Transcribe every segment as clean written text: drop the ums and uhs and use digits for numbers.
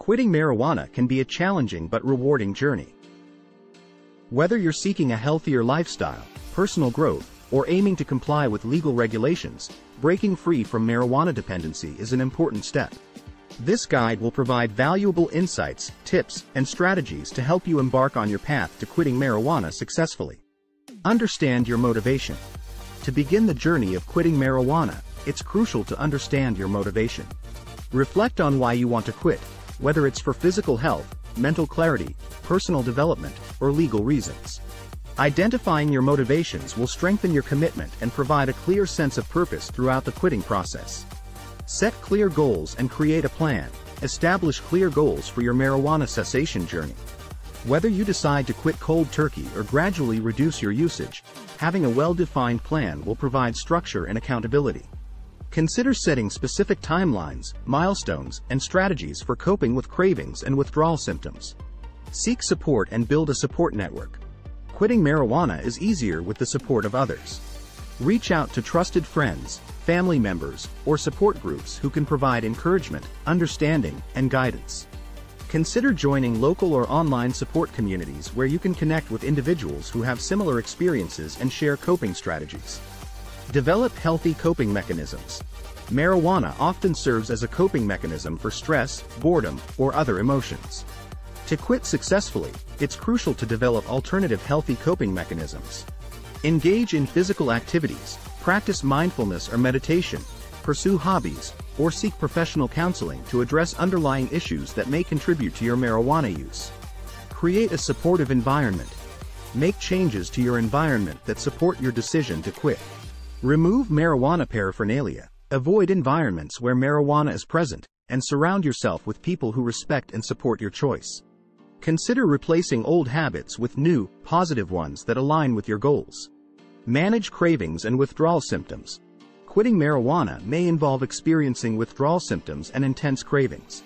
Quitting marijuana can be a challenging but rewarding journey. Whether you're seeking a healthier lifestyle, personal growth, or aiming to comply with legal regulations, breaking free from marijuana dependency is an important step. This guide will provide valuable insights, tips, and strategies to help you embark on your path to quitting marijuana successfully. Understand your motivation. To begin the journey of quitting marijuana, it's crucial to understand your motivation. Reflect on why you want to quit, whether it's for physical health, mental clarity, personal development, or legal reasons. Identifying your motivations will strengthen your commitment and provide a clear sense of purpose throughout the quitting process. Set clear goals and create a plan. Establish clear goals for your marijuana cessation journey. Whether you decide to quit cold turkey or gradually reduce your usage, having a well-defined plan will provide structure and accountability. Consider setting specific timelines, milestones, and strategies for coping with cravings and withdrawal symptoms. Seek support and build a support network. Quitting marijuana is easier with the support of others. Reach out to trusted friends, family members, or support groups who can provide encouragement, understanding, and guidance. Consider joining local or online support communities where you can connect with individuals who have similar experiences and share coping strategies. Develop healthy coping mechanisms. Marijuana often serves as a coping mechanism for stress, boredom, or other emotions. To quit successfully, it's crucial to develop alternative healthy coping mechanisms. Engage in physical activities, practice mindfulness or meditation, pursue hobbies, or seek professional counseling to address underlying issues that may contribute to your marijuana use. Create a supportive environment. Make changes to your environment that support your decision to quit. Remove marijuana paraphernalia. Avoid environments where marijuana is present, and surround yourself with people who respect and support your choice. Consider replacing old habits with new, positive ones that align with your goals. Manage cravings and withdrawal symptoms. Quitting marijuana may involve experiencing withdrawal symptoms and intense cravings.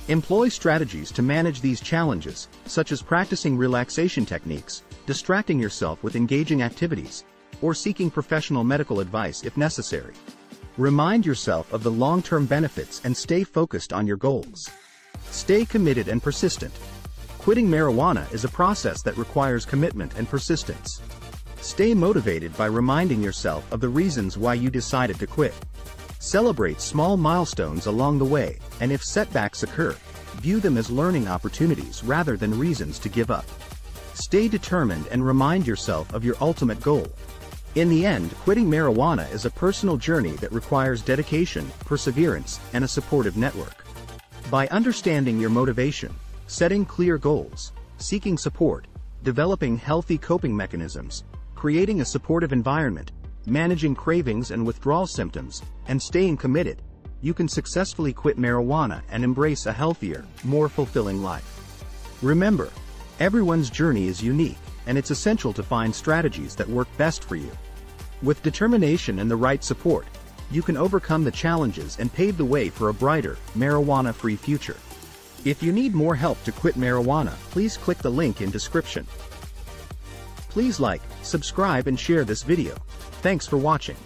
Employ strategies to manage these challenges, such as practicing relaxation techniques, distracting yourself with engaging activities, or seeking professional medical advice if necessary. Remind yourself of the long-term benefits and stay focused on your goals. Stay committed and persistent. Quitting marijuana is a process that requires commitment and persistence. Stay motivated by reminding yourself of the reasons why you decided to quit. Celebrate small milestones along the way, and if setbacks occur, view them as learning opportunities rather than reasons to give up. Stay determined and remind yourself of your ultimate goal. In the end, quitting marijuana is a personal journey that requires dedication, perseverance, and a supportive network. By understanding your motivation, setting clear goals, seeking support, developing healthy coping mechanisms, creating a supportive environment, managing cravings and withdrawal symptoms, and staying committed, you can successfully quit marijuana and embrace a healthier, more fulfilling life. Remember, everyone's journey is unique, and it's essential to find strategies that work best for you. With determination and the right support, you can overcome the challenges and pave the way for a brighter, marijuana-free future. If you need more help to quit marijuana, please click the link in description. Please like, subscribe and share this video. Thanks for watching.